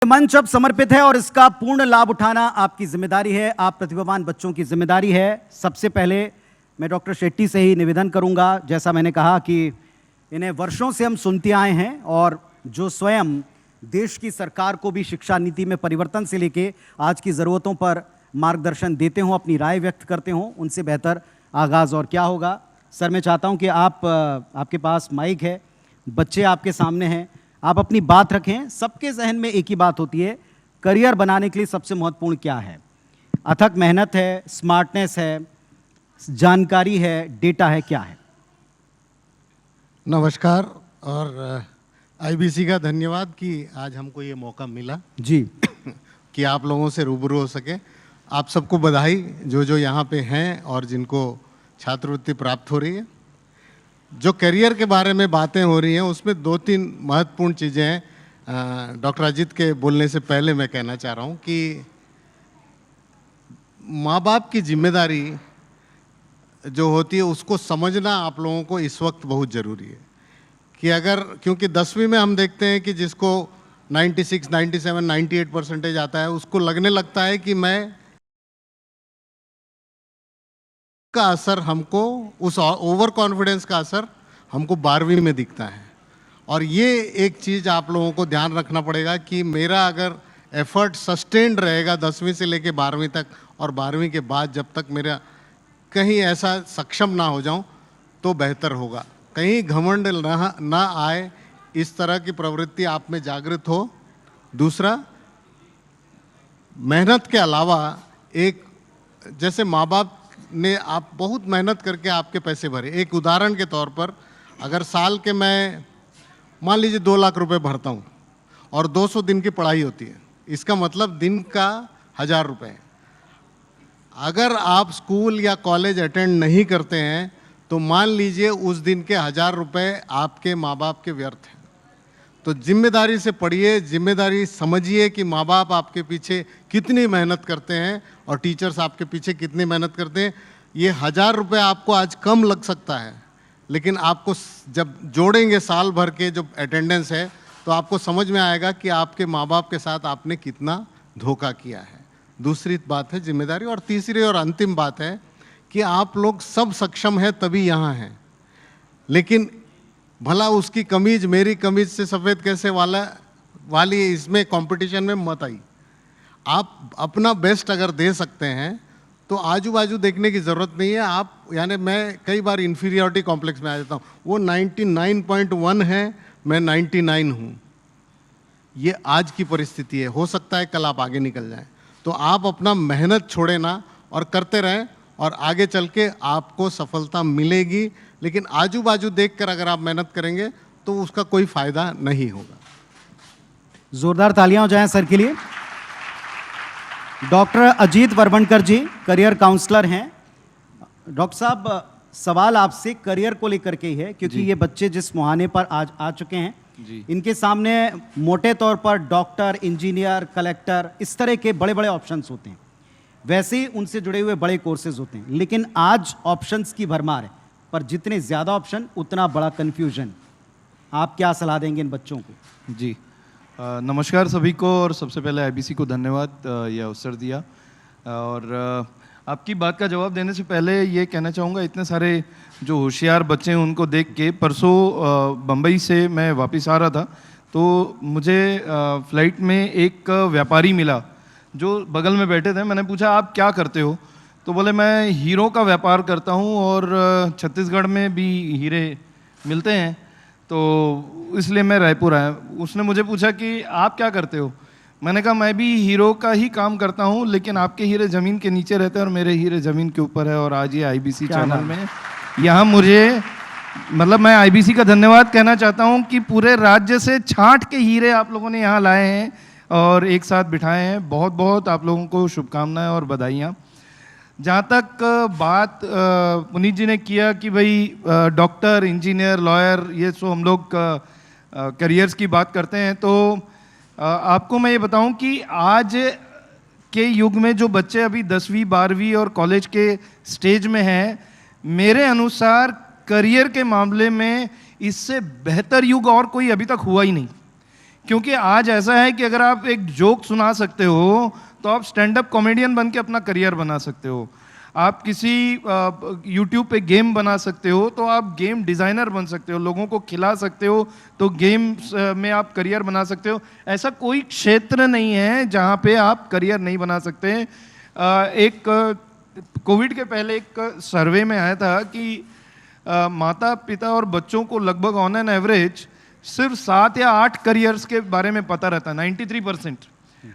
मंच अब समर्पित है और इसका पूर्ण लाभ उठाना आपकी जिम्मेदारी है, आप प्रतिभावान बच्चों की जिम्मेदारी है। सबसे पहले मैं डॉक्टर शेट्टी से ही निवेदन करूंगा, जैसा मैंने कहा कि इन्हें वर्षों से हम सुनते आए हैं और जो स्वयं देश की सरकार को भी शिक्षा नीति में परिवर्तन से लेके आज की ज़रूरतों पर मार्गदर्शन देते हों, अपनी राय व्यक्त करते हों, उनसे बेहतर आगाज़ और क्या होगा। सर, मैं चाहता हूं कि आपके पास माइक है, बच्चे आपके सामने हैं, आप अपनी बात रखें। सबके जहन में एक ही बात होती है, करियर बनाने के लिए सबसे महत्वपूर्ण क्या है? अथक मेहनत है, स्मार्टनेस है, जानकारी है, डेटा है, क्या है? नमस्कार और आईबीसी का धन्यवाद कि आज हमको ये मौका मिला जी कि आप लोगों से रूबरू हो सके। आप सबको बधाई जो यहाँ पे हैं और जिनको छात्रवृत्ति प्राप्त हो रही है। जो करियर के बारे में बातें हो रही हैं उसमें दो तीन महत्वपूर्ण चीज़ें हैं। डॉक्टर अजीत के बोलने से पहले मैं कहना चाह रहा हूँ कि माँ बाप की जिम्मेदारी जो होती है उसको समझना आप लोगों को इस वक्त बहुत ज़रूरी है कि अगर, क्योंकि 10वीं में हम देखते हैं कि जिसको 96, 97, 98% आता है उसको लगने लगता है कि मैं का असर हमको, उस ओवर कॉन्फिडेंस का असर हमको 12वीं में दिखता है। और ये एक चीज़ आप लोगों को ध्यान रखना पड़ेगा कि मेरा अगर एफर्ट सस्टेन्ड रहेगा 10वीं से लेके 12वीं तक और 12वीं के बाद जब तक मेरा कहीं ऐसा सक्षम ना हो जाऊं तो बेहतर होगा। कहीं घमंड ना आए, इस तरह की प्रवृत्ति आप में जागृत हो। दूसरा, मेहनत के अलावा एक, जैसे माँ बाप ने आप बहुत मेहनत करके आपके पैसे भरे, एक उदाहरण के तौर पर अगर साल के मैं मान लीजिए 2 लाख रुपए भरता हूँ और 200 दिन की पढ़ाई होती है, इसका मतलब दिन का 1000 रुपये। अगर आप स्कूल या कॉलेज अटेंड नहीं करते हैं तो मान लीजिए उस दिन के 1000 रुपये आपके माँ बाप के व्यर्थ हैं। तो जिम्मेदारी से पढ़िए, जिम्मेदारी समझिए कि माँ बाप आपके पीछे कितनी मेहनत करते हैं और टीचर्स आपके पीछे कितनी मेहनत करते हैं। ये 1000 रुपये आपको आज कम लग सकता है, लेकिन आपको जब जोड़ेंगे साल भर के जो अटेंडेंस है तो आपको समझ में आएगा कि आपके माँ बाप के साथ आपने कितना धोखा किया है। दूसरी बात है जिम्मेदारी। और तीसरी और अंतिम बात है कि आप लोग सब सक्षम हैं तभी यहाँ हैं, लेकिन भला उसकी कमीज मेरी कमीज से सफ़ेद कैसे वाली इसमें कंपटीशन में मत आई। आप अपना बेस्ट अगर दे सकते हैं तो आजू बाजू देखने की ज़रूरत नहीं है। आप, यानी मैं कई बार इन्फीरियरिटी कॉम्प्लेक्स में आ जाता हूँ, वो 99.1 है, मैं 99 हूँ। ये आज की परिस्थिति है, हो सकता है कल आप आगे निकल जाएं। तो आप अपना मेहनत छोड़े ना और करते रहें और आगे चल के आपको सफलता मिलेगी। लेकिन आजू बाजू देखकर अगर आप मेहनत करेंगे तो उसका कोई फायदा नहीं होगा। जोरदार तालियां हो जाएं सर के लिए। डॉक्टर अजीत वर्मणकर जी करियर काउंसलर हैं। डॉक्टर साहब, सवाल आपसे करियर को लेकर के ही है, क्योंकि ये बच्चे जिस मुहाने पर आज आ चुके हैं जी। इनके सामने मोटे तौर पर डॉक्टर, इंजीनियर, कलेक्टर, इस तरह के बड़े बड़े ऑप्शंस होते हैं। वैसे ही उनसे जुड़े हुए बड़े कोर्सेज होते हैं, लेकिन आज ऑप्शंस की भरमार है, पर जितने ज़्यादा ऑप्शन उतना बड़ा कन्फ्यूजन। आप क्या सलाह देंगे इन बच्चों को? जी, नमस्कार सभी को। और सबसे पहले आईबीसी को धन्यवाद यह अवसर दिया। और आपकी बात का जवाब देने से पहले ये कहना चाहूँगा, इतने सारे जो होशियार बच्चे हैं उनको देख के, परसों बम्बई से मैं वापस आ रहा था तो मुझे फ्लाइट में एक व्यापारी मिला जो बगल में बैठे थे। मैंने पूछा आप क्या करते हो? तो बोले मैं हीरो का व्यापार करता हूँ और छत्तीसगढ़ में भी हीरे मिलते हैं तो इसलिए मैं रायपुर आया। उसने मुझे पूछा कि आप क्या करते हो? मैंने कहा मैं भी हीरो का ही काम करता हूँ, लेकिन आपके हीरे ज़मीन के नीचे रहते हैं और मेरे हीरे ज़मीन के ऊपर है। और आज ये आईबीसी चैनल में यहाँ मुझे, मतलब मैं आईबीसी का धन्यवाद कहना चाहता हूँ कि पूरे राज्य से छांट के हीरे आप लोगों ने यहाँ लाए हैं और एक साथ बिठाए हैं। बहुत बहुत आप लोगों को शुभकामनाएं और बधाइयाँ। जहाँ तक बात पुनीत जी ने किया कि भाई डॉक्टर, इंजीनियर, लॉयर, ये सो हम लोग करियर्स की बात करते हैं, तो आपको मैं ये बताऊं कि आज के युग में जो बच्चे अभी 10वीं 12वीं और कॉलेज के स्टेज में हैं, मेरे अनुसार करियर के मामले में इससे बेहतर युग और कोई अभी तक हुआ ही नहीं। क्योंकि आज ऐसा है कि अगर आप एक जोक सुना सकते हो तो आप स्टैंड अप कॉमेडियन बन के अपना करियर बना सकते हो। आप किसी यूट्यूब पे गेम बना सकते हो तो आप गेम डिज़ाइनर बन सकते हो, लोगों को खिला सकते हो तो गेम्स में आप करियर बना सकते हो। ऐसा कोई क्षेत्र नहीं है जहाँ पे आप करियर नहीं बना सकते। एक कोविड के पहले एक सर्वे में आया था कि माता पिता और बच्चों को लगभग ऑन एन एवरेज सिर्फ 7 या 8 करियर्स के बारे में पता रहता है, 93%।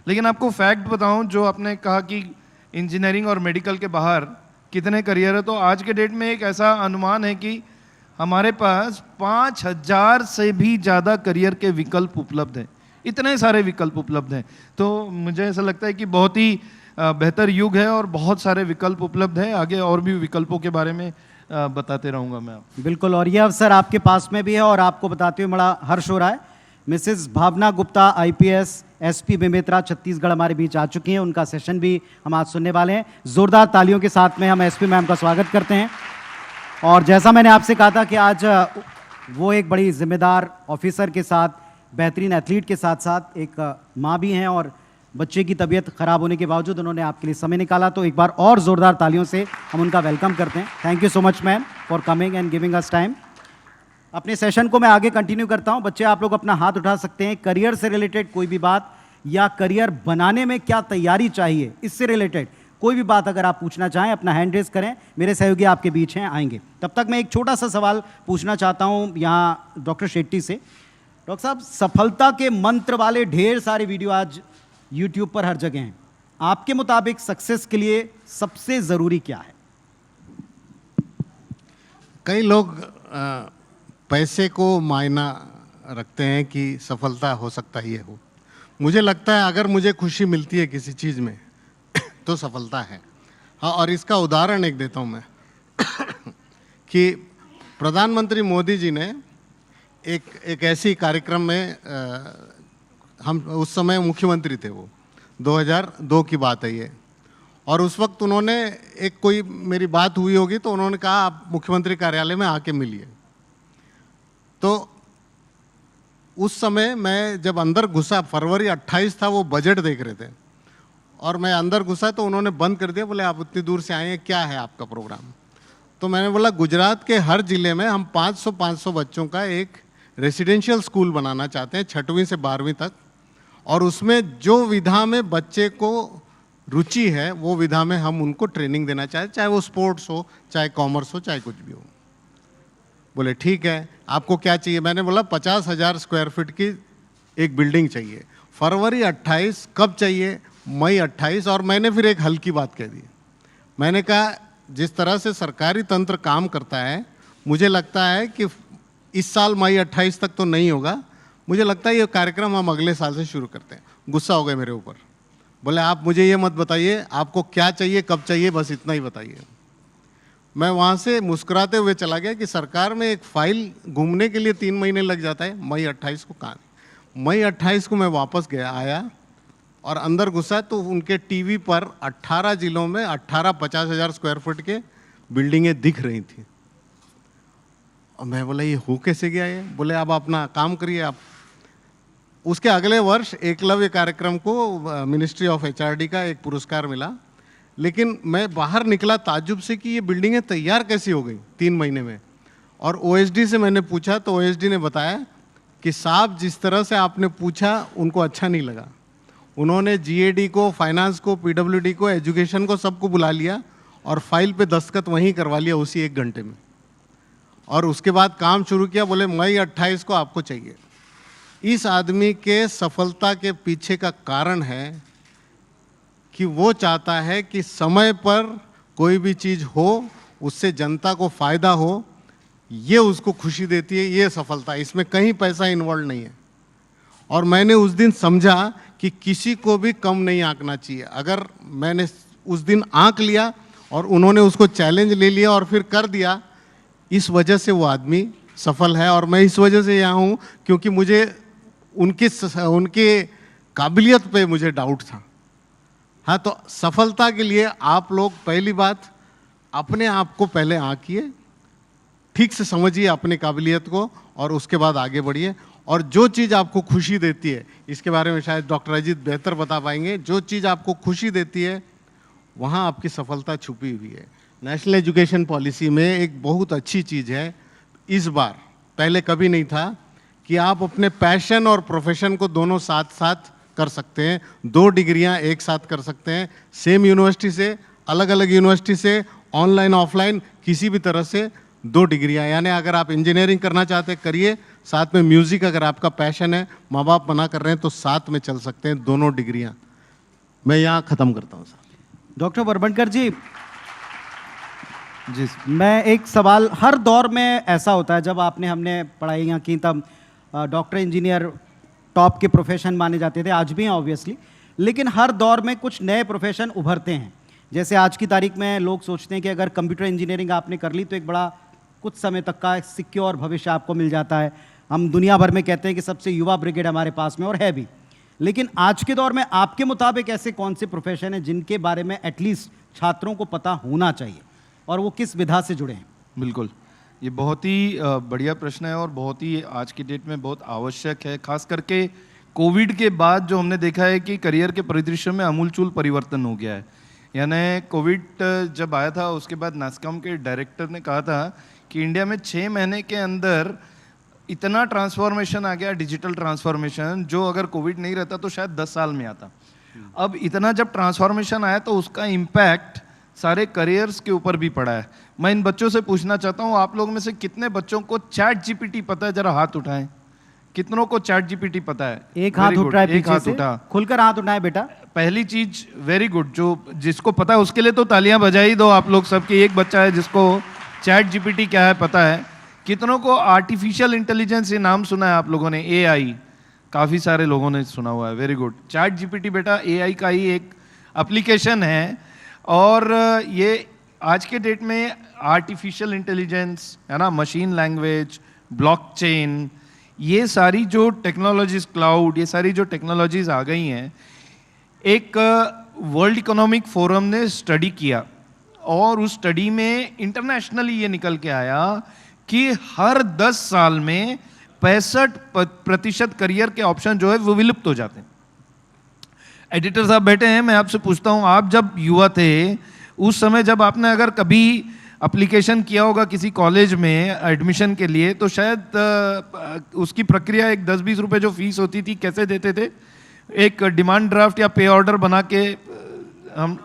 लेकिन आपको फैक्ट बताऊं, जो आपने कहा कि इंजीनियरिंग और मेडिकल के बाहर कितने करियर है, तो आज के डेट में एक ऐसा अनुमान है कि हमारे पास 5000 से भी ज़्यादा करियर के विकल्प उपलब्ध हैं। इतने सारे विकल्प उपलब्ध हैं। तो मुझे ऐसा लगता है कि बहुत ही बेहतर युग है और बहुत सारे विकल्प उपलब्ध हैं। आगे और भी विकल्पों के बारे में बताते रहूँगा मैं आपको। बिल्कुल, और ये अवसर आपके पास में भी है और आपको बताते हुए बड़ा हर्ष हो रहा है। मिसेस भावना गुप्ता IPS SP बेमेतरा छत्तीसगढ़ हमारे बीच आ चुकी हैं। उनका सेशन भी हम आज सुनने वाले हैं। जोरदार तालियों के साथ में हम SP मैम का स्वागत करते हैं। और जैसा मैंने आपसे कहा था कि आज वो एक बड़ी जिम्मेदार ऑफिसर के साथ, बेहतरीन एथलीट के साथ साथ एक माँ भी हैं और बच्चे की तबीयत खराब होने के बावजूद उन्होंने आपके लिए समय निकाला। तो एक बार और जोरदार तालियों से हम उनका वेलकम करते हैं। Thank you so much ma'am for coming and giving us time. अपने सेशन को मैं आगे कंटिन्यू करता हूं। बच्चे आप लोग अपना हाथ उठा सकते हैं। करियर से रिलेटेड कोई भी बात या करियर बनाने में क्या तैयारी चाहिए, इससे रिलेटेड कोई भी बात अगर आप पूछना चाहें अपना हैंड रेज करें। मेरे सहयोगी आपके बीच हैं, आएंगे। तब तक मैं एक छोटा सा सवाल पूछना चाहता हूं यहाँ डॉक्टर शेट्टी से। डॉक्टर साहब, सफलता के मंत्र वाले ढेर सारे वीडियो आज यूट्यूब पर हर जगह हैं। आपके मुताबिक सक्सेस के लिए सबसे ज़रूरी क्या है? कई लोग पैसे को मायना रखते हैं कि सफलता हो सकता ही है हो। मुझे लगता है अगर मुझे खुशी मिलती है किसी चीज़ में तो सफलता है। हाँ, और इसका उदाहरण एक देता हूँ मैं कि प्रधानमंत्री मोदी जी ने एक ऐसी कार्यक्रम में हम उस समय मुख्यमंत्री थे, वो 2002 की बात है ये, और उस वक्त उन्होंने एक कोई मेरी बात हुई होगी तो उन्होंने कहा आप मुख्यमंत्री कार्यालय में आके मिलिए। तो उस समय मैं जब अंदर घुसा, फरवरी 28 था, वो बजट देख रहे थे और मैं अंदर घुसा तो उन्होंने बंद कर दिया। बोले आप उतनी दूर से आए हैं, क्या है आपका प्रोग्राम? तो मैंने बोला गुजरात के हर जिले में हम 500 बच्चों का एक रेसिडेंशियल स्कूल बनाना चाहते हैं 6वीं से 12वीं तक, और उसमें जो विधा में बच्चे को रुचि है वो विधा में हम उनको ट्रेनिंग देना चाहते, चाहे वो स्पोर्ट्स हो, चाहे कॉमर्स हो, चाहे कुछ भी हो। बोले ठीक है, आपको क्या चाहिए? मैंने बोला 50,000 स्क्वायर फीट की एक बिल्डिंग चाहिए। फरवरी 28, कब चाहिए? मई 28। और मैंने फिर एक हल्की बात कह दी। मैंने कहा जिस तरह से सरकारी तंत्र काम करता है, मुझे लगता है कि इस साल मई 28 तक तो नहीं होगा, मुझे लगता है ये कार्यक्रम हम अगले साल से शुरू करते हैं। गुस्सा हो गए मेरे ऊपर। बोले आप मुझे ये मत बताइए आपको क्या चाहिए, कब चाहिए, बस इतना ही बताइए। मैं वहाँ से मुस्कुराते हुए चला गया कि सरकार में एक फाइल घूमने के लिए 3 महीने लग जाता है, मई 28 को कहाँ? मई 28 को मैं वापस गया, आया और अंदर घुसा तो उनके टीवी पर 18 जिलों में 18 50,000 स्क्वायर फुट के बिल्डिंगें दिख रही थी। और मैं बोला ये हो कैसे गया ये? बोले अब अपना काम करिए आप। उसके अगले वर्ष एकलव्य कार्यक्रम को मिनिस्ट्री ऑफ HRD का एक पुरस्कार मिला। लेकिन मैं बाहर निकला ताज्जुब से कि ये बिल्डिंगें तैयार कैसी हो गई 3 महीने में। और OSD से मैंने पूछा तो OSD ने बताया कि साहब जिस तरह से आपने पूछा उनको अच्छा नहीं लगा। उन्होंने GAD को, फाइनेंस को, PWD को, एजुकेशन को, सबको बुला लिया और फाइल पे दस्तखत वहीं करवा लिया उसी 1 घंटे में। और उसके बाद काम शुरू किया। बोले मई 28 को आपको चाहिए। इस आदमी के सफलता के पीछे का कारण है कि वो चाहता है कि समय पर कोई भी चीज़ हो, उससे जनता को फ़ायदा हो, ये उसको खुशी देती है, ये सफलता। इसमें कहीं पैसा इन्वॉल्व नहीं है। और मैंने उस दिन समझा कि किसी को भी कम नहीं आंकना चाहिए। अगर मैंने उस दिन आंक लिया और उन्होंने उसको चैलेंज ले लिया और फिर कर दिया, इस वजह से वो आदमी सफल है। और मैं इस वजह से यहाँ हूँ क्योंकि मुझे उनके काबिलियत पे मुझे डाउट था। हाँ, तो सफलता के लिए आप लोग पहली बात अपने आप को पहले आंकिए, ठीक से समझिए अपने काबिलियत को और उसके बाद आगे बढ़िए। और जो चीज़ आपको खुशी देती है, इसके बारे में शायद डॉक्टर अजीत बेहतर बता पाएंगे, जो चीज़ आपको खुशी देती है वहाँ आपकी सफलता छुपी हुई है। नेशनल एजुकेशन पॉलिसी में एक बहुत अच्छी चीज़ है इस बार, पहले कभी नहीं था, कि आप अपने पैशन और प्रोफेशन को दोनों साथ साथ कर सकते हैं। 2 डिग्रियां एक साथ कर सकते हैं, सेम यूनिवर्सिटी से, अलग अलग यूनिवर्सिटी से, ऑनलाइन ऑफलाइन, किसी भी तरह से 2 डिग्रियां। यानी अगर आप इंजीनियरिंग करना चाहते हैं करिए, साथ में म्यूजिक अगर आपका पैशन है, माँ बाप मना कर रहे हैं तो साथ में चल सकते हैं दोनों डिग्रियां। मैं यहाँ ख़त्म करता हूँ सर। डॉक्टर बरबनकर जी, जी मैं एक सवाल, हर दौर में ऐसा होता है, जब हमने पढ़ाइयाँ की तब डॉक्टर इंजीनियर टॉप के प्रोफेशन माने जाते थे, आज भी हैं ऑब्वियसली, लेकिन हर दौर में कुछ नए प्रोफेशन उभरते हैं। जैसे आज की तारीख में लोग सोचते हैं कि अगर कंप्यूटर इंजीनियरिंग आपने कर ली तो एक बड़ा कुछ समय तक का सिक्योर भविष्य आपको मिल जाता है। हम दुनिया भर में कहते हैं कि सबसे युवा ब्रिगेड हमारे पास में, और है भी। लेकिन आज के दौर में आपके मुताबिक ऐसे कौन से प्रोफेशन हैं जिनके बारे में एटलीस्ट छात्रों को पता होना चाहिए, और वो किस विधा से जुड़े हैं? बिल्कुल, ये बहुत ही बढ़िया प्रश्न है और बहुत ही आज की डेट में बहुत आवश्यक है। खास करके कोविड के बाद जो हमने देखा है कि करियर के परिदृश्य में आमूलचूल परिवर्तन हो गया है। यानी कोविड जब आया था उसके बाद नास्कॉम के डायरेक्टर ने कहा था कि इंडिया में 6 महीने के अंदर इतना ट्रांसफॉर्मेशन आ गया, डिजिटल ट्रांसफॉर्मेशन, जो अगर कोविड नहीं रहता तो शायद 10 साल में आता। अब इतना जब ट्रांसफॉर्मेशन आया तो उसका इम्पैक्ट सारे करियर्स के ऊपर भी पड़ा है। मैं इन बच्चों से पूछना चाहता हूँ, आप लोग में से कितने बच्चों को चैट जीपीटी पता है? जरा हाथ उठाएं। कितनों को चैट जीपीटी पता है? एक हाथ उठ रहा है, एक हाथ उठा। खुलकर हाथ उठाएं बेटा। पहली चीज, वेरी गुड, जो जिसको पता है उसके लिए तो तालियां बजाई दो आप लोग सबके। एक बच्चा है जिसको चैट जीपीटी क्या है पता है। कितनों को आर्टिफिशियल इंटेलिजेंस ये नाम सुना है आप लोगों ने? एआई, काफी सारे लोगों ने सुना हुआ है, वेरी गुड। चैट जीपीटी बेटा एआई का ही एक एप्लीकेशन है, और ये आज के डेट में आर्टिफिशियल इंटेलिजेंस है ना, मशीन लैंग्वेज, ब्लॉकचेन, ये सारी जो टेक्नोलॉजीज, क्लाउड, ये सारी जो टेक्नोलॉजीज आ गई हैं, एक वर्ल्ड इकोनॉमिक फोरम ने स्टडी किया, और उस स्टडी में इंटरनेशनली ये निकल के आया कि हर 10 साल में 65% करियर के ऑप्शन जो है वो विलुप्त हो जाते हैं। एडिटर साहब बैठे हैं, मैं आपसे पूछता हूं, आप जब युवा थे उस समय जब आपने अगर कभी एप्लीकेशन किया होगा किसी कॉलेज में एडमिशन के लिए, तो शायद उसकी प्रक्रिया एक 10-20 रुपए जो फीस होती थी, कैसे देते थे? एक डिमांड ड्राफ्ट या पे ऑर्डर बना के, हम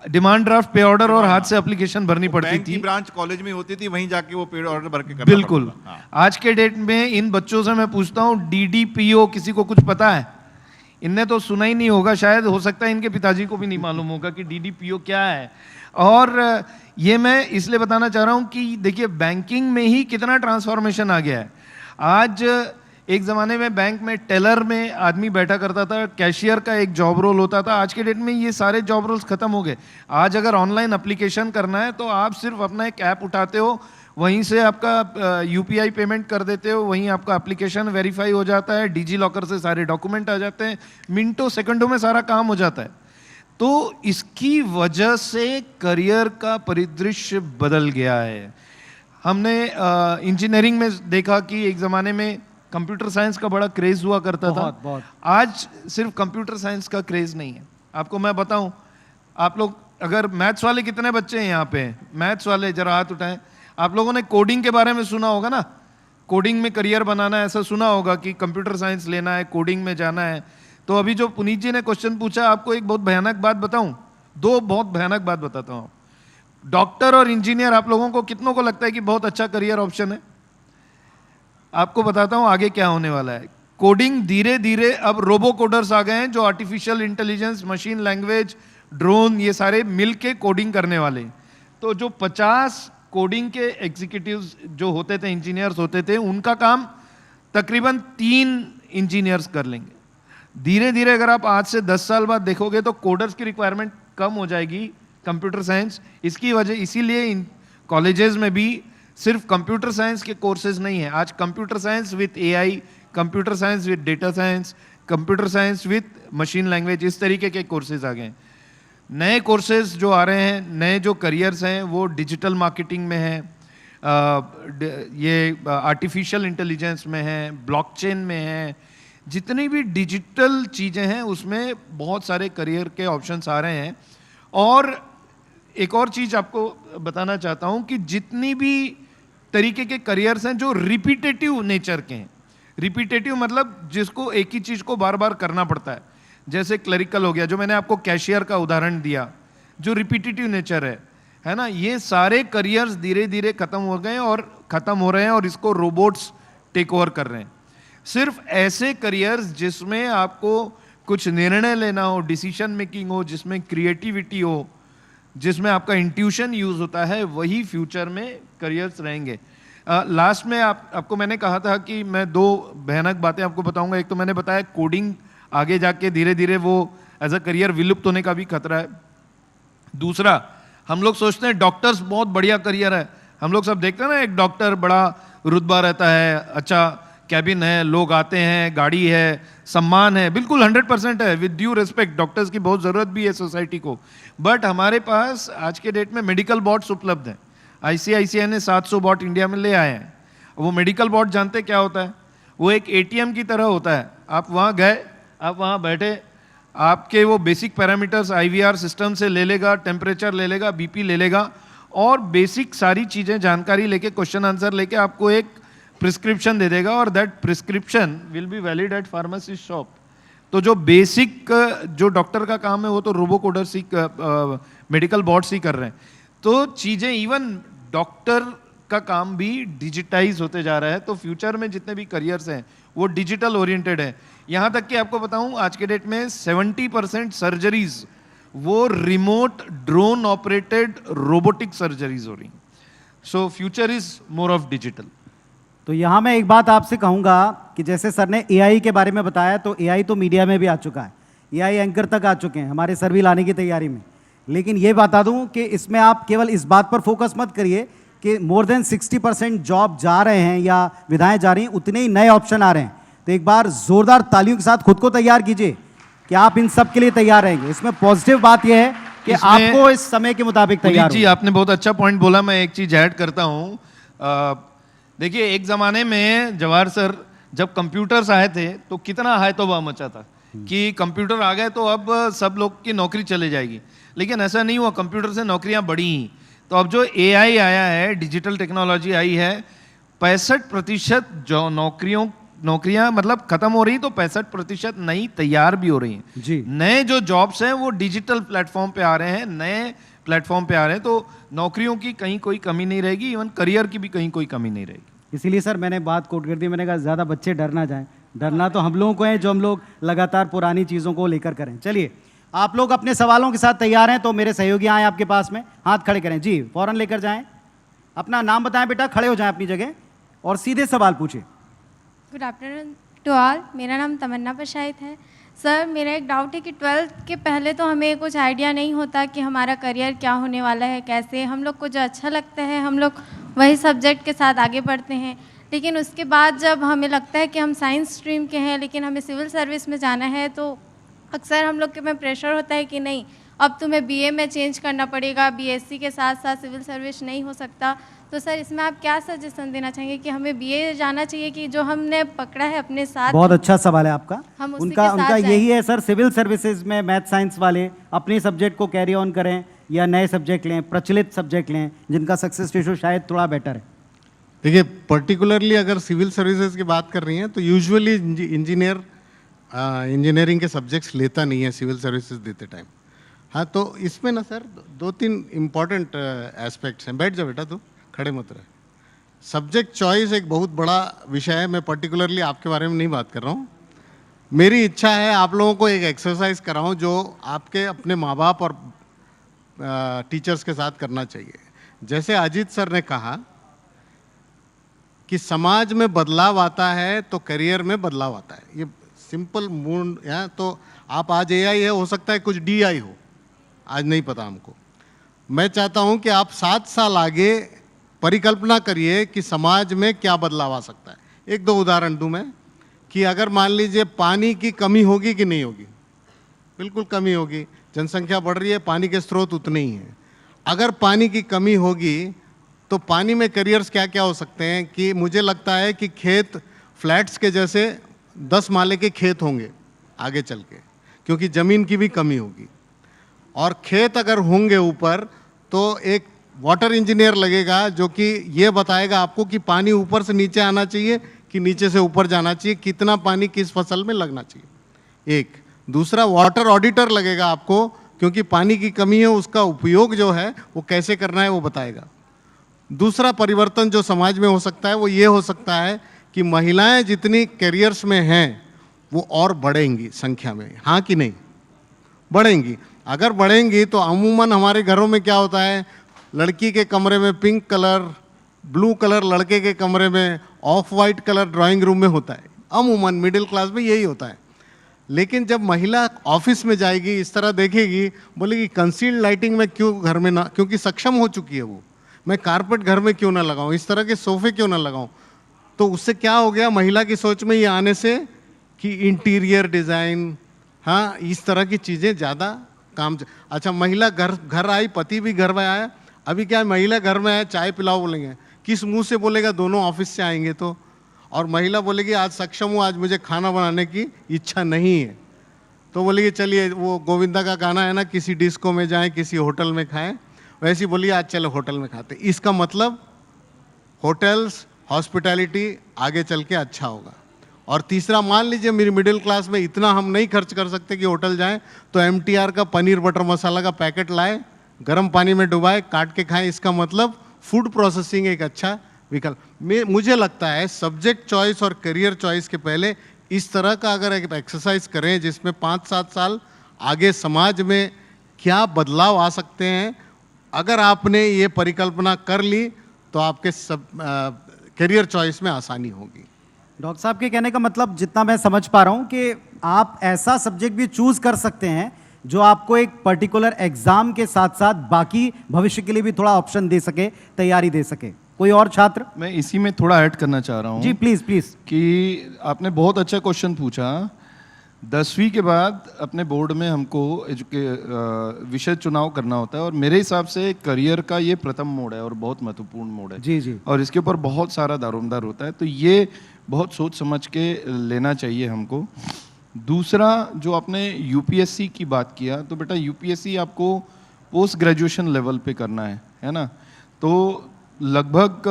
डिमांड ड्राफ्ट, पे ऑर्डर और हाथ से एप्लीकेशन भरनी पड़ती थी। ब्रांच कॉलेज में होती थी, वहीं जाके वो पे ऑर्डर भर के करना बिल्कुल। पड़ता था। हाँ। आज के डेट में इन बच्चों से मैं पूछता हूँ, डीडीपीओ किसी को कुछ पता है? इनने तो सुना ही नहीं होगा, शायद हो सकता है इनके पिताजी को भी नहीं मालूम होगा कि डीडीपीओ क्या है। और ये मैं इसलिए बताना चाह रहा हूँ कि देखिए बैंकिंग में ही कितना ट्रांसफॉर्मेशन आ गया है। आज एक ज़माने में बैंक में टेलर में आदमी बैठा करता था, कैशियर का एक जॉब रोल होता था। आज के डेट में ये सारे जॉब रोल्स खत्म हो गए। आज अगर ऑनलाइन एप्लीकेशन करना है तो आप सिर्फ अपना एक ऐप उठाते हो, वहीं से आपका यूपीआई पेमेंट कर देते हो, वहीं आपका एप्लीकेशन वेरीफाई हो जाता है, डिजी लॉकर से सारे डॉक्यूमेंट आ जाते हैं, मिनटों सेकंडों में सारा काम हो जाता है। तो इसकी वजह से करियर का परिदृश्य बदल गया है। हमने इंजीनियरिंग में देखा कि एक ज़माने में कंप्यूटर साइंस का बड़ा क्रेज हुआ करता था। आज सिर्फ कंप्यूटर साइंस का क्रेज नहीं है। आपको मैं बताऊं, आप लोग अगर मैथ्स वाले, कितने बच्चे हैं यहाँ पे मैथ्स वाले, जरा हाथ उठाएं। आप लोगों ने कोडिंग के बारे में सुना होगा ना, कोडिंग में करियर बनाना है, ऐसा सुना होगा कि कंप्यूटर साइंस लेना है, कोडिंग में जाना है। तो अभी जो पुनीत जी ने क्वेश्चन पूछा, आपको एक बहुत भयानक बात बताऊं, 2 बहुत भयानक बात बताता हूं। डॉक्टर और इंजीनियर आप लोगों को कितनों को लगता है कि बहुत अच्छा करियर ऑप्शन है? आपको बताता हूं आगे क्या होने वाला है। कोडिंग धीरे धीरे अब रोबो कोडर्स आ गए हैं, जो artificial intelligence, machine language, drone, ये सारे मिलके कोडिंग करने वाले। तो जो 50 कोडिंग के एग्जीक्यूटिव्स जो होते थे, इंजीनियर्स होते थे, उनका काम तकरीबन 3 इंजीनियर्स कर लेंगे। धीरे धीरे अगर आप आज से 10 साल बाद देखोगे तो कोडर्स की रिक्वायरमेंट कम हो जाएगी, कंप्यूटर साइंस। इसकी वजह, इसीलिए इन कॉलेजेस में भी सिर्फ कंप्यूटर साइंस के कोर्सेज नहीं है। आज computer science with AI, computer science with data science, computer science with machine language, इस तरीके के कोर्सेज आ गए हैं। नए कोर्सेज जो आ रहे हैं, नए जो करियर्स हैं, वो डिजिटल मार्केटिंग में है, ये आर्टिफिशियल इंटेलिजेंस में है, ब्लॉकचेन में है, जितनी भी डिजिटल चीज़ें हैं उसमें बहुत सारे करियर के ऑप्शंस आ रहे हैं। और एक और चीज़ आपको बताना चाहता हूँ कि जितनी भी तरीके के करियर्स हैं जो रिपीटेटिव नेचर के हैं, रिपीटेटिव मतलब जिसको एक ही चीज़ को बार बार करना पड़ता है, जैसे क्लरिकल हो गया, जो मैंने आपको कैशियर का उदाहरण दिया, जो रिपीटेटिव नेचर है ना, ये सारे करियर्स धीरे धीरे खत्म हो गए और खत्म हो रहे हैं और इसको रोबोट्स टेक ओवर कर रहे हैं। सिर्फ ऐसे करियर्स जिसमें आपको कुछ निर्णय लेना हो, डिसीजन मेकिंग हो, जिसमें क्रिएटिविटी हो, जिसमें आपका इंट्यूशन यूज होता है, वही फ्यूचर में करियर्स रहेंगे। लास्ट में आपको मैंने कहा था कि मैं दो भयानक बातें आपको बताऊंगा। एक तो मैंने बताया कोडिंग आगे जाके धीरे धीरे वो एज अ करियर विलुप्त होने का भी खतरा है। दूसरा, हम लोग सोचते हैं डॉक्टर्स बहुत बढ़िया करियर है, हम लोग सब देखते हैं ना, एक डॉक्टर बड़ा रुतबा रहता है, अच्छा कैबिन है, लोग आते हैं, गाड़ी है, सम्मान है, बिल्कुल 100% है, विद ड्यू रिस्पेक्ट, डॉक्टर्स की बहुत ज़रूरत भी है सोसाइटी को। बट हमारे पास आज के डेट में मेडिकल बॉट्स उपलब्ध हैं। ICICI ने 700 बॉट इंडिया में ले आए हैं। वो मेडिकल बॉट जानते क्या होता है? वो एक ATM की तरह होता है। आप वहाँ गए, आप वहाँ बैठे, आपके वो बेसिक पैरामीटर्स IVR सिस्टम से ले लेगा, टेम्परेचर ले लेगा, BP ले लेगा, और बेसिक सारी चीज़ें जानकारी लेके, क्वेश्चन आंसर लेके आपको एक प्रिस्क्रिप्शन दे देगा, और that prescription will be valid at pharmacist shop. तो जो बेसिक जो डॉक्टर का काम है वो तो रोबो कोडर्स ही, मेडिकल बॉट्स ही कर रहे हैं। तो चीज़ें, इवन डॉक्टर का काम भी डिजिटाइज होते जा रहा है। तो फ्यूचर में जितने भी करियर्स हैं वो डिजिटल ओरिएंटेड है। यहाँ तक कि आपको बताऊँ, आज के डेट में 70% सर्जरीज वो remote drone operated robotic surgeries हो रही। So future is more of digital. तो यहाँ मैं एक बात आपसे कहूँगा कि जैसे सर ने AI के बारे में बताया, तो AI तो मीडिया में भी आ चुका है, AI एंकर तक आ चुके हैं हमारे सर भी लाने की तैयारी में। लेकिन ये बता दूं कि इसमें आप केवल इस बात पर फोकस मत करिए कि मोर देन 60% जॉब जा रहे हैं या विधाएं जा रही हैं, उतने ही नए ऑप्शन आ रहे हैं। तो एक बार जोरदार तालियों के साथ खुद को तैयार कीजिए कि आप इन सब के लिए तैयार रहेंगे। इसमें पॉजिटिव बात यह है कि आपको इस समय के मुताबिक तैयार जी, आपने बहुत अच्छा पॉइंट बोला। मैं एक चीज ऐड करता हूँ। देखिए, एक जमाने में जवाहर सर जब कंप्यूटर्स आए थे तो कितना हाय तौबा मचा था कि कंप्यूटर आ गए तो अब सब लोग की नौकरी चले जाएगी। लेकिन ऐसा नहीं हुआ, कंप्यूटर से नौकरियां बढ़ी ही। तो अब जो AI आया है, डिजिटल टेक्नोलॉजी आई है, 65% जो नौकरियां मतलब खत्म हो रही, तो 65% नई तैयार भी हो रही हैं जी। नए जो जॉब्स हैं वो डिजिटल प्लेटफॉर्म पे आ रहे हैं, नए प्लेटफॉर्म पे आ रहे हैं। तो नौकरियों की कहीं कोई कमी नहीं रहेगी, इवन करियर की भी कहीं कोई कमी नहीं रहेगी। इसीलिए सर मैंने बात कोट कर दी, मैंने कहा ज़्यादा बच्चे डर ना जाएं। डरना तो हम लोगों को है जो हम लोग लगातार पुरानी चीज़ों को लेकर करें। चलिए, आप लोग अपने सवालों के साथ तैयार हैं तो मेरे सहयोगी आए आपके पास में, हाथ खड़े करें जी, फौरन लेकर जाएं। अपना नाम बताएं बेटा, खड़े हो जाएं अपनी जगह और सीधे सवाल पूछिए। गुड आफ्टरनून टू ऑल, मेरा नाम तमन्ना पशायत है। सर, मेरा एक डाउट है कि 12th के पहले तो हमें कुछ आइडिया नहीं होता कि हमारा करियर क्या होने वाला है, कैसे। हम लोग को जो अच्छा लगता है हम लोग वही सब्जेक्ट के साथ आगे बढ़ते हैं। लेकिन उसके बाद जब हमें लगता है कि हम साइंस स्ट्रीम के हैं लेकिन हमें सिविल सर्विस में जाना है, तो अक्सर हम लोग के में प्रेशर होता है कि नहीं, अब तुम्हें BA में चेंज करना पड़ेगा, BSc के साथ साथ सिविल सर्विस नहीं हो सकता। तो सर, इसमें आप क्या सजेशन देना चाहेंगे कि हमें BA जाना चाहिए कि जो हमने पकड़ा है अपने साथ? बहुत अच्छा सवाल है आपका। हम उसी उनका के साथ उनका जाएं। यही है सर, सिविल सर्विसेज में मैथ साइंस वाले अपने सब्जेक्ट को कैरी ऑन करें या नए सब्जेक्ट लें, प्रचलित सब्जेक्ट लें जिनका सक्सेस रेशो शायद थोड़ा बेटर है। देखिए, पर्टिकुलरली अगर सिविल सर्विसेज की बात कर रही हैं तो यूजुअली इंजीनियरिंग के सब्जेक्ट्स लेता नहीं है सिविल सर्विसेज देते टाइम। हाँ, तो इसमें ना सर 2-3 इम्पॉर्टेंट एस्पेक्ट्स हैं। बैठ जाओ बेटा, तू खड़े मत रहे। सब्जेक्ट चॉइस एक बहुत बड़ा विषय है। मैं पर्टिकुलरली आपके बारे में नहीं बात कर रहा हूँ। मेरी इच्छा है आप लोगों को एक एक्सरसाइज कराऊँ जो आपके अपने माँ बाप और टीचर्स के साथ करना चाहिए। जैसे अजीत सर ने कहा कि समाज में बदलाव आता है तो करियर में बदलाव आता है, ये सिंपल मूड है। तो आप आज AI है, हो सकता है कुछ DI हो, आज नहीं पता हमको। मैं चाहता हूं कि आप 7 साल आगे परिकल्पना करिए कि समाज में क्या बदलाव आ सकता है। 1-2 उदाहरण दूं मैं कि अगर मान लीजिए पानी की कमी होगी कि नहीं होगी? बिल्कुल कमी होगी। जनसंख्या बढ़ रही है, पानी के स्रोत उतने ही हैं। अगर पानी की कमी होगी तो पानी में करियर्स क्या क्या हो सकते हैं कि मुझे लगता है कि खेत फ्लैट्स के जैसे 10 माले के खेत होंगे आगे चल के, क्योंकि ज़मीन की भी कमी होगी। और खेत अगर होंगे ऊपर तो एक वाटर इंजीनियर लगेगा जो कि ये बताएगा आपको कि पानी ऊपर से नीचे आना चाहिए कि नीचे से ऊपर जाना चाहिए, कितना पानी किस फसल में लगना चाहिए। एक दूसरा वाटर ऑडिटर लगेगा आपको, क्योंकि पानी की कमी है, उसका उपयोग जो है वो कैसे करना है वो बताएगा। दूसरा परिवर्तन जो समाज में हो सकता है वो ये हो सकता है कि महिलाएं जितनी करियर्स में हैं वो और बढ़ेंगी संख्या में, हाँ कि नहीं? बढ़ेंगी। अगर बढ़ेंगी तो अमूमन हमारे घरों में क्या होता है, लड़की के कमरे में पिंक कलर, ब्लू कलर लड़के के कमरे में, of white colour drawing room में होता है। अमूमन मिडिल क्लास में यही होता है। लेकिन जब महिला ऑफिस में जाएगी, इस तरह देखेगी, बोलेगी कंसील्ड लाइटिंग में क्यों घर में ना, क्योंकि सक्षम हो चुकी है वो, मैं कारपेट घर में क्यों ना लगाऊं, इस तरह के सोफे क्यों ना लगाऊं। तो उससे क्या हो गया महिला की सोच में ये आने से कि इंटीरियर डिज़ाइन, हाँ, इस तरह की चीज़ें ज़्यादा काम। अच्छा, महिला घर आई, पति भी घर में आया, अभी क्या है, महिला घर में आया, चाय पिलाओ बोलेंगे, किस मुंह से बोलेगा? दोनों ऑफिस से आएंगे तो। और महिला बोलेगी आज सक्षम हूँ, आज मुझे खाना बनाने की इच्छा नहीं है, तो बोलेगी चलिए वो गोविंदा का गाना है ना, किसी डिस्को में जाएं, किसी होटल में खाएं, वैसे ही बोलिए आज चलो होटल में खाते। इसका मतलब होटल्स, हॉस्पिटैलिटी आगे चल के अच्छा होगा। और तीसरा, मान लीजिए मेरी मिडिल क्लास में इतना हम नहीं खर्च कर सकते कि होटल जाएं, तो MTR का पनीर बटर मसाला का पैकेट लाए, गर्म पानी में डुबाए, काट के खाएं। इसका मतलब फूड प्रोसेसिंग एक अच्छा विकल्प। मुझे लगता है सब्जेक्ट चॉइस और करियर चॉइस के पहले इस तरह का अगर एक एक्सरसाइज करें जिसमें 5-7 साल आगे समाज में क्या बदलाव आ सकते हैं, अगर आपने ये परिकल्पना कर ली तो आपके सब करियर चॉइस में आसानी होगी। डॉक्टर साहब के कहने का मतलब, जितना मैं समझ पा रहा हूं, कि आप ऐसा सब्जेक्ट भी चूज कर सकते हैं जो आपको एक पर्टिकुलर एग्जाम के साथ साथ बाकी भविष्य के लिए भी थोड़ा ऑप्शन दे सके, तैयारी दे सके। कोई और छात्र? मैं इसी में थोड़ा ऐड करना चाह रहा हूँ जी प्लीज प्लीज। कि आपने बहुत अच्छा क्वेश्चन पूछा। 10वीं के बाद अपने बोर्ड में हमको विषय चुनाव करना होता है, और मेरे हिसाब से करियर का ये प्रथम मोड़ है और बहुत महत्वपूर्ण मोड़ है। जी जी। और इसके ऊपर बहुत सारा दारोमदार होता है, तो ये बहुत सोच समझ के लेना चाहिए हमको। दूसरा, जो आपने यूपीएससी की बात किया, तो बेटा यूपीएससी आपको पोस्ट ग्रेजुएशन लेवल पे करना है ना। तो लगभग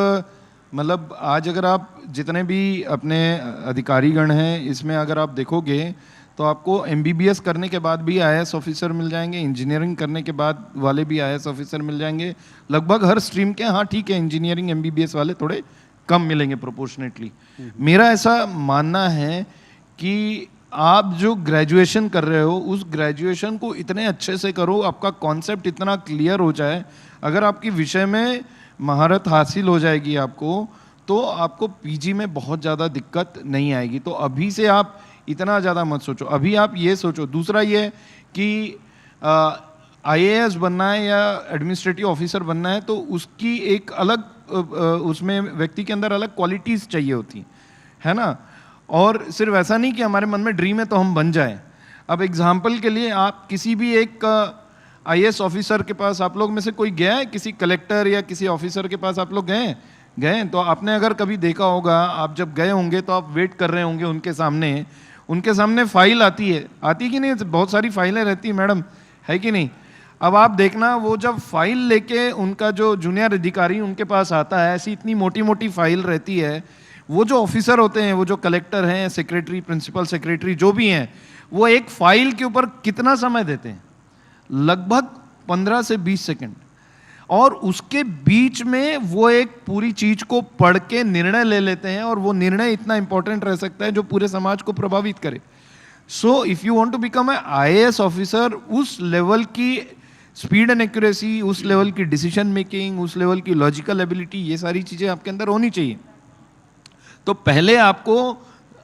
मतलब आज अगर आप जितने भी अपने अधिकारीगण हैं इसमें अगर आप देखोगे तो आपको MBBS करने के बाद भी IAS ऑफिसर मिल जाएंगे, इंजीनियरिंग करने के बाद वाले भी IAS ऑफिसर मिल जाएंगे, लगभग हर स्ट्रीम के। हाँ ठीक है, इंजीनियरिंग MBBS वाले थोड़े कम मिलेंगे प्रोपोर्शनेटली। मेरा ऐसा मानना है कि आप जो ग्रेजुएशन कर रहे हो उस ग्रेजुएशन को इतने अच्छे से करो, आपका कॉन्सेप्ट इतना क्लियर हो जाए, अगर आपकी विषय में महारत हासिल हो जाएगी आपको, तो आपको पीजी में बहुत ज़्यादा दिक्कत नहीं आएगी। तो अभी से आप इतना ज़्यादा मत सोचो, अभी आप ये सोचो। दूसरा ये कि IAS बनना है या एडमिनिस्ट्रेटिव ऑफिसर बनना है, तो उसकी एक अलग उसमें व्यक्ति के अंदर अलग क्वालिटीज़ चाहिए होती है ना। और सिर्फ ऐसा नहीं कि हमारे मन में ड्रीम है तो हम बन जाएं। अब एग्जाम्पल के लिए आप किसी भी एक IAS ऑफिसर के पास, आप लोग में से कोई गया है किसी कलेक्टर या किसी ऑफिसर के पास? आप लोग गए तो आपने अगर कभी देखा होगा, आप जब गए होंगे तो आप वेट कर रहे होंगे उनके सामने फाइल आती कि नहीं? बहुत सारी फाइलें रहती है मैडम, है कि नहीं? अब आप देखना, वो जब फाइल लेके उनका जो जूनियर अधिकारी उनके पास आता है, ऐसी इतनी मोटी मोटी फाइल रहती है, वो जो ऑफिसर होते हैं, वो जो कलेक्टर हैं, सेक्रेटरी, प्रिंसिपल सेक्रेटरी जो भी हैं, वो एक फाइल के ऊपर कितना समय देते हैं? लगभग 15 से 20 सेकंड। और उसके बीच में वो एक पूरी चीज को पढ़ के निर्णय ले लेते हैं, और वो निर्णय इतना इंपॉर्टेंट रह सकता है जो पूरे समाज को प्रभावित करे। So if you want to become a IAS officer, उस लेवल की स्पीड एंड एक्यूरेसी, उस लेवल की डिसीजन मेकिंग, उस लेवल की लॉजिकल एबिलिटी, ये सारी चीजें आपके अंदर होनी चाहिए। तो पहले आपको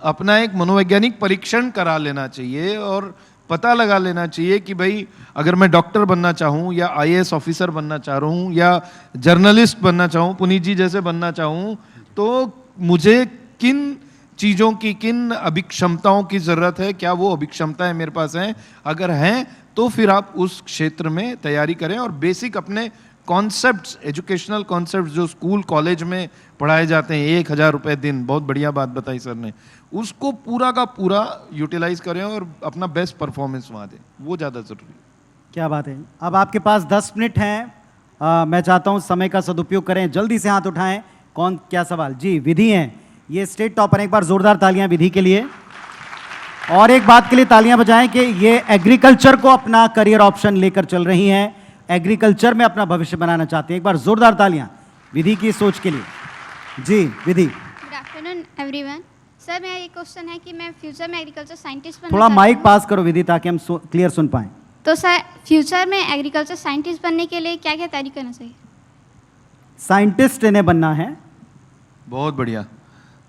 अपना एक मनोवैज्ञानिक परीक्षण करा लेना चाहिए और पता लगा लेना चाहिए कि भाई अगर मैं डॉक्टर बनना चाहूँ या IAS ऑफिसर बनना चाह रहा हूँ या जर्नलिस्ट बनना चाहूँ, पुनीत जी जैसे बनना चाहूँ, तो मुझे किन चीज़ों की, किन अभिक्षमताओं की ज़रूरत है, क्या वो अभिक्षमताएं मेरे पास हैं? अगर हैं तो फिर आप उस क्षेत्र में तैयारी करें और बेसिक अपने कॉन्सेप्ट्स, एजुकेशनल कॉन्सेप्ट्स जो स्कूल कॉलेज में पढ़ाए जाते हैं, 1,000 रुपये दिन, बहुत बढ़िया बात बताई सर ने, उसको पूरा का पूरा यूटिलाइज करें और अपना बेस्ट परफॉर्मेंस वहाँ दें, वो ज़्यादा ज़रूरी है। क्या बात है। अब आपके पास 10 मिनट हैं। मैं चाहता हूं समय का सदुपयोग करें, जल्दी से हाथ उठाएं। कौन, क्या सवाल? जी, विधि हैं, ये स्टेट टॉपर हैं। एक बार जोरदार तालियां विधि के लिए। और एक बात के लिए तालियां बजाएं कि ये एग्रीकल्चर को अपना करियर ऑप्शन लेकर चल रही हैं, एग्रीकल्चर में अपना भविष्य बनाना चाहते हैं। एक बार जोरदार तालियां विधि की सोच के लिए। जी Vidhi. Good afternoon everyone. Sir मेरा ये क्वेश्चन है कि मैं फ्यूचर में एग्रीकल्चर साइंटिस्ट बनना थोड़ा चाहती माइक हूँ। पास करो विधि, ताकि हम क्लियर सुन पाएं। तो सर फ्यूचर में एग्रीकल्चर साइंटिस्ट बनने के लिए क्या क्या तैयारी करना चाहिए? साइंटिस्ट इन्हें बनना है। बहुत बढ़िया।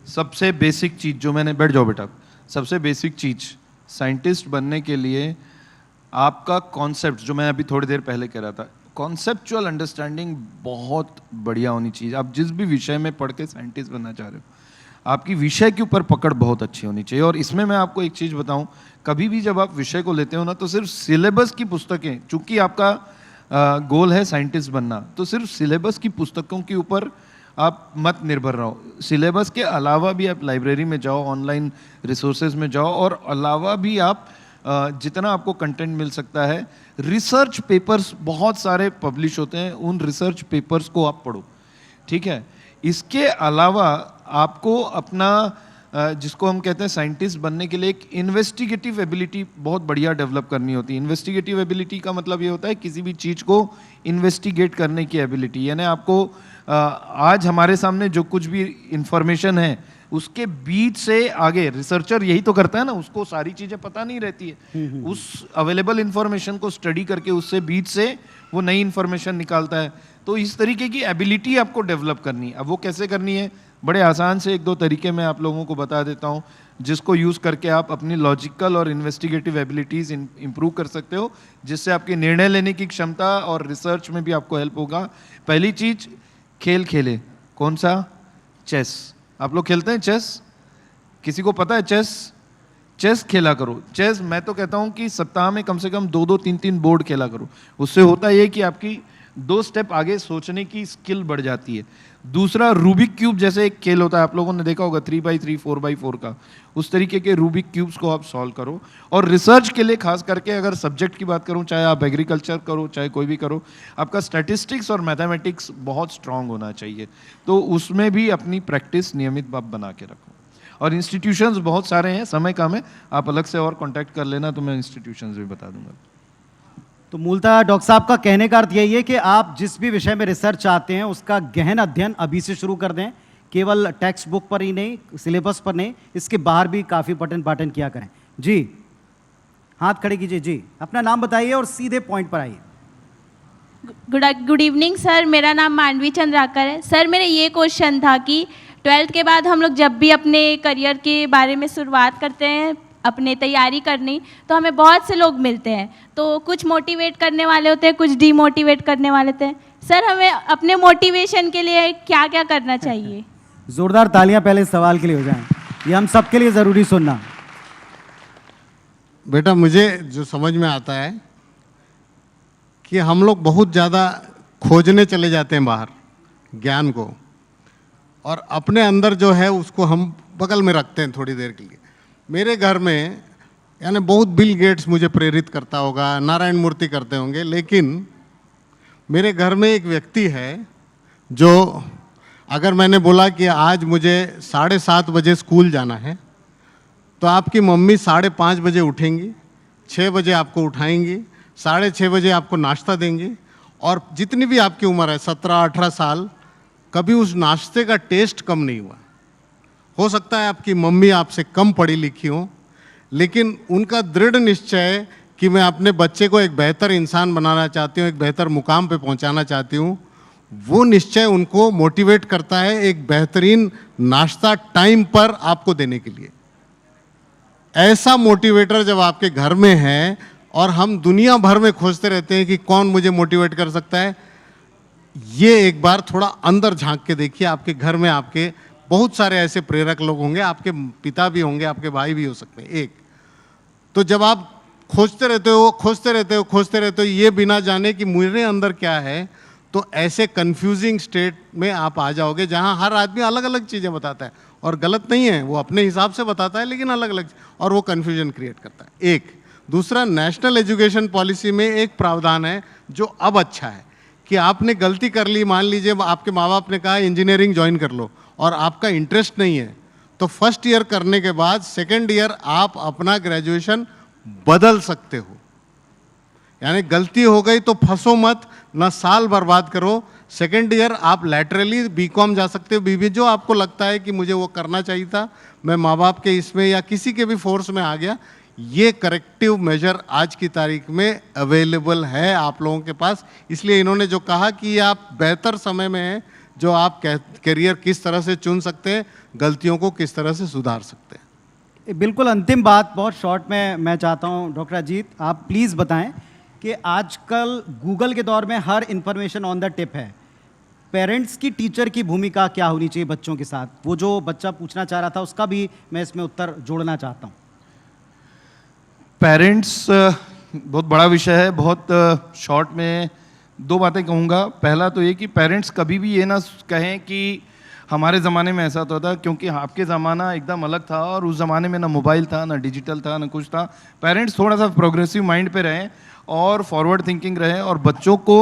सबसे बेसिक चीज़ जो मैंने, बैठ जाओ बेटा, सबसे बेसिक चीज़ साइंटिस्ट बनने के लिए आपका कॉन्सेप्ट, जो मैं अभी थोड़ी देर पहले कह रहा था, कॉन्सेप्चुअल अंडरस्टैंडिंग बहुत बढ़िया होनी चाहिए। आप जिस भी विषय में पढ़ के साइंटिस्ट बनना चाह रहे हो, आपकी विषय के ऊपर पकड़ बहुत अच्छी होनी चाहिए। और इसमें मैं आपको एक चीज़ बताऊं, कभी भी जब आप विषय को लेते हो ना, तो सिर्फ सिलेबस की पुस्तकें, चूंकि आपका गोल है साइंटिस्ट बनना, तो सिर्फ सिलेबस की पुस्तकों के ऊपर आप मत निर्भर रहो। सिलेबस के अलावा भी आप लाइब्रेरी में जाओ, ऑनलाइन रिसोर्सेज में जाओ, और अलावा भी आप जितना आपको कंटेंट मिल सकता है, रिसर्च पेपर्स बहुत सारे पब्लिश होते हैं, उन रिसर्च पेपर्स को आप पढ़ो, ठीक है। इसके अलावा आपको अपना जिसको हम कहते हैं साइंटिस्ट बनने के लिए एक इन्वेस्टिगेटिव एबिलिटी बहुत बढ़िया डेवलप करनी होती है। इन्वेस्टिगेटिव एबिलिटी का मतलब ये होता है किसी भी चीज़ को इन्वेस्टिगेट करने की एबिलिटी, यानी आपको आज हमारे सामने जो कुछ भी इंफॉर्मेशन है उसके बीच से आगे, रिसर्चर यही तो करता है ना, उसको सारी चीज़ें पता नहीं रहती है, उस अवेलेबल इंफॉर्मेशन को स्टडी करके उससे बीच से वो नई इंफॉर्मेशन निकालता है। तो इस तरीके की एबिलिटी आपको डेवलप करनी है। अब वो कैसे करनी है, बड़े आसान से 1-2 तरीके मैं आप लोगों को बता देता हूँ, जिसको यूज़ करके आप अपनी लॉजिकल और इन्वेस्टिगेटिव एबिलिटीज़ इम्प्रूव कर सकते हो, जिससे आपके निर्णय लेने की क्षमता और रिसर्च में भी आपको हेल्प होगा। पहली चीज़, खेल खेले। कौन सा? चेस। आप लोग खेलते हैं चेस? किसी को पता है चेस? चेस खेला करो। चेस मैं तो कहता हूँ कि सप्ताह में कम से कम 2-2, 3-3 बोर्ड खेला करो। उससे होता ये कि आपकी 2 स्टेप आगे सोचने की स्किल बढ़ जाती है। दूसरा, रूबिक क्यूब जैसे एक खेल होता है, आप लोगों ने देखा होगा 3x3, 4x4 का, उस तरीके के रूबिक क्यूब्स को आप सॉल्व करो। और रिसर्च के लिए खास करके अगर सब्जेक्ट की बात करूं, चाहे आप एग्रीकल्चर करो चाहे कोई भी करो, आपका स्टैटिस्टिक्स और मैथमेटिक्स बहुत स्ट्रांग होना चाहिए। तो उसमें भी अपनी प्रैक्टिस नियमित आप बना के रखो। और इंस्टीट्यूशंस बहुत सारे हैं, समय कम है, आप अलग से और कॉन्टैक्ट कर लेना तो मैं इंस्टीट्यूशंस भी बता दूंगा। तो मूलतः डॉक्टर साहब का कहने का अर्थ यही है कि आप जिस भी विषय में रिसर्च चाहते हैं उसका गहन अध्ययन अभी से शुरू कर दें, केवल टेक्स्ट बुक पर ही नहीं, सिलेबस पर नहीं, इसके बाहर भी काफ़ी पठन पाठन किया करें। जी, हाथ खड़े कीजिए। जी, अपना नाम बताइए और सीधे पॉइंट पर आइए। गुड इवनिंग सर, मेरा नाम मांडवी चंद्राकर है। सर मेरा ये क्वेश्चन था कि 12th के बाद हम लोग जब भी अपने करियर के बारे में शुरुआत करते हैं, अपने तैयारी करनी, तो हमें बहुत से लोग मिलते हैं। तो कुछ मोटिवेट करने वाले होते हैं, कुछ डीमोटिवेट करने वाले होते हैं। सर हमें अपने मोटिवेशन के लिए क्या क्या करना चाहिए? जोरदार तालियां पहले सवाल के लिए हो जाएं, ये हम सबके लिए ज़रूरी सुनना। बेटा, मुझे जो समझ में आता है कि हम लोग बहुत ज़्यादा खोजने चले जाते हैं बाहर ज्ञान को, और अपने अंदर जो है उसको हम बगल में रखते हैं थोड़ी देर के लिए। मेरे घर में यानी बहुत बिल गेट्स मुझे प्रेरित करता होगा, नारायण मूर्ति करते होंगे, लेकिन मेरे घर में एक व्यक्ति है जो, अगर मैंने बोला कि आज मुझे 7:30 बजे स्कूल जाना है, तो आपकी मम्मी 5:30 बजे उठेंगी, 6 बजे आपको उठाएंगी, 6:30 बजे आपको नाश्ता देंगी, और जितनी भी आपकी उम्र है 17-18 साल, कभी उस नाश्ते का टेस्ट कम नहीं हुआ। हो सकता है आपकी मम्मी आपसे कम पढ़ी लिखी हो, लेकिन उनका दृढ़ निश्चय कि मैं अपने बच्चे को एक बेहतर इंसान बनाना चाहती हूँ, एक बेहतर मुकाम पे पहुँचाना चाहती हूँ, वो निश्चय उनको मोटिवेट करता है एक बेहतरीन नाश्ता टाइम पर आपको देने के लिए। ऐसा मोटिवेटर जब आपके घर में है, और हम दुनिया भर में खोजते रहते हैं कि कौन मुझे मोटिवेट कर सकता है, ये एक बार थोड़ा अंदर झांक के देखिए। आपके घर में आपके बहुत सारे ऐसे प्रेरक लोग होंगे, आपके पिता भी होंगे, आपके भाई भी हो सकते हैं। एक तो जब आप खोजते रहते हो, ये बिना जाने कि मेरे अंदर क्या है, तो ऐसे कंफ्यूजिंग स्टेट में आप आ जाओगे जहां हर आदमी अलग अलग चीज़ें बताता है, और गलत नहीं है, वो अपने हिसाब से बताता है लेकिन अलग अलग, और वो कन्फ्यूजन क्रिएट करता है। एक दूसरा, नेशनल एजुकेशन पॉलिसी में एक प्रावधान है जो अब अच्छा है कि आपने गलती कर ली, मान लीजिए आपके माँ बाप ने कहा इंजीनियरिंग ज्वाइन कर लो और आपका इंटरेस्ट नहीं है, तो फर्स्ट ईयर करने के बाद सेकेंड ईयर आप अपना ग्रेजुएशन बदल सकते हो। यानी गलती हो गई तो फंसो मत, ना साल बर्बाद करो। सेकेंड ईयर आप लैटरली बीकॉम जा सकते हो, बीबी, जो आपको लगता है कि मुझे वो करना चाहिए था, मैं माँ बाप के इसमें या किसी के भी फोर्स में आ गया। ये करेक्टिव मेजर आज की तारीख में अवेलेबल है आप लोगों के पास, इसलिए इन्होंने जो कहा कि आप बेहतर समय में हैं, जो आप करियर किस तरह से चुन सकते हैं, गलतियों को किस तरह से सुधार सकते हैं। बिल्कुल अंतिम बात बहुत शॉर्ट में मैं चाहता हूं डॉक्टर अजीत, आप प्लीज़ बताएं कि आजकल गूगल के दौर में हर इंफॉर्मेशन ऑन द टिप है। पेरेंट्स की, टीचर की भूमिका क्या होनी चाहिए बच्चों के साथ? वो जो बच्चा पूछना चाह रहा था उसका भी मैं इसमें उत्तर जोड़ना चाहता हूँ। पेरेंट्स बहुत बड़ा विषय है, बहुत शॉर्ट में दो बातें कहूँगा। पहला तो ये कि पेरेंट्स कभी भी ये ना कहें कि हमारे ज़माने में ऐसा होता था, क्योंकि आपके ज़माना एकदम अलग था और उस ज़माने में ना मोबाइल था, ना डिजिटल था, ना कुछ था। पेरेंट्स थोड़ा सा प्रोग्रेसिव माइंड पे रहें और फॉरवर्ड थिंकिंग रहें और बच्चों को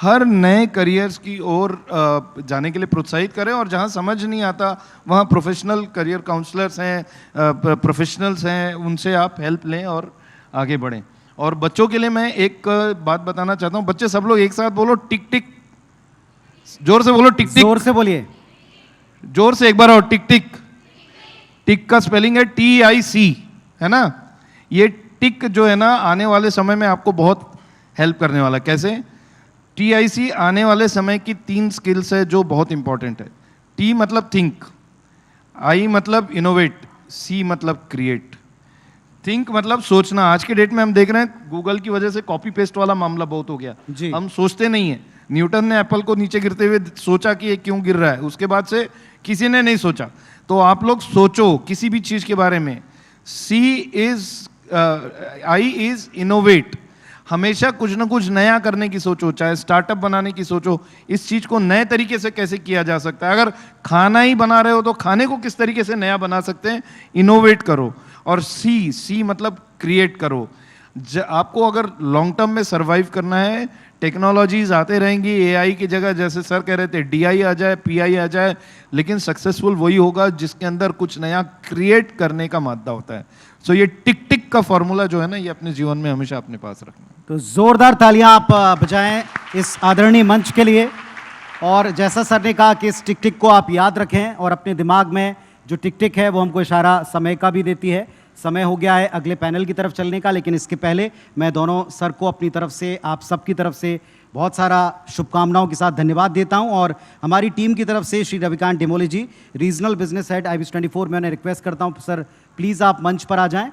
हर नए करियर्स की ओर जाने के लिए प्रोत्साहित करें, और जहाँ समझ नहीं आता वहाँ प्रोफेशनल करियर काउंसलर्स हैं, प्रोफेशनल्स हैं, उनसे आप हेल्प लें और आगे बढ़ें। और बच्चों के लिए मैं एक बात बताना चाहता हूँ। बच्चे सब लोग एक साथ बोलो टिक टिक, जोर से बोलो टिक टिक, जोर से बोलिए, जोर से एक बार और टिक टिक। टिक का स्पेलिंग है TIC, है ना? ये टिक जो है ना आने वाले समय में आपको बहुत हेल्प करने वाला है। कैसे? TIC आने वाले समय की 3 स्किल्स है जो बहुत इंपॉर्टेंट है। T मतलब थिंक, I मतलब इनोवेट, C मतलब क्रिएट। थिंक मतलब सोचना। आज के डेट में हम देख रहे हैं गूगल की वजह से कॉपी पेस्ट वाला मामला बहुत हो गया। जी। हम सोचते नहीं है। न्यूटन ने एप्पल को नीचे गिरते हुए सोचा कि ये क्यों गिर रहा है, उसके बाद से किसी ने नहीं सोचा। तो आप लोग सोचो किसी भी चीज के बारे में। I इज इनोवेट, हमेशा कुछ ना कुछ नया करने की सोचो, चाहे स्टार्टअप बनाने की सोचो, इस चीज को नए तरीके से कैसे किया जा सकता है। अगर खाना ही बना रहे हो तो खाने को किस तरीके से नया बना सकते हैं, इनोवेट करो। और C मतलब क्रिएट करो। आपको अगर लॉन्ग टर्म में सरवाइव करना है, टेक्नोलॉजीज आते रहेंगी, AI की जगह जैसे सर कह रहे थे DI आ जाए, PI आ जाए, लेकिन सक्सेसफुल वही होगा जिसके अंदर कुछ नया क्रिएट करने का मादा होता है। सो ये टिक टिक का फॉर्मूला जो है ना, ये अपने जीवन में हमेशा अपने पास रखना। तो जोरदार तालियां आप बजाएं इस आदरणीय मंच के लिए। और जैसा सर ने कहा कि इस टिक टिक को आप याद रखें, और अपने दिमाग में जो टिक टिक है वो हमको इशारा समय का भी देती है। समय हो गया है अगले पैनल की तरफ चलने का, लेकिन इसके पहले मैं दोनों सर को अपनी तरफ से, आप सबकी तरफ से बहुत सारा शुभकामनाओं के साथ धन्यवाद देता हूं। और हमारी टीम की तरफ से श्री रविकांत डिमोले जी, रीजनल बिजनेस हेड IBC 24, मैं उन्हें रिक्वेस्ट करता हूं सर प्लीज़ आप मंच पर आ जाएं।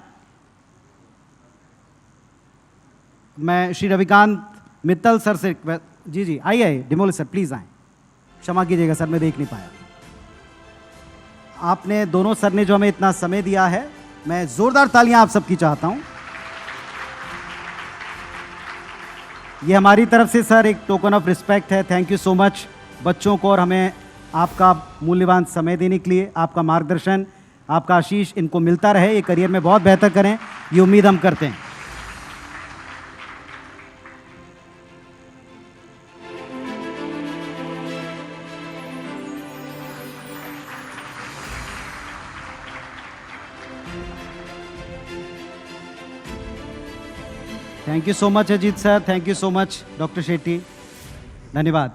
मैं श्री रविकांत मित्तल सर से रिक्वेस्ट, जी आइए डिमोले सर प्लीज़ आएँ। क्षमा कीजिएगा सर, मैं देख नहीं पाया। आपने दोनों सर ने जो हमें इतना समय दिया है, मैं जोरदार तालियां आप सबकी चाहता हूं। ये हमारी तरफ से सर एक टोकन ऑफ रिस्पेक्ट है। थैंक यू सो मच बच्चों को और हमें आपका मूल्यवान समय देने के लिए। आपका मार्गदर्शन, आपका आशीष इनको मिलता रहे, ये करियर में बहुत बेहतर करें, ये उम्मीद हम करते हैं। Thank you so much Ajit sir, thank you so much doctor Shetty, धन्यवाद।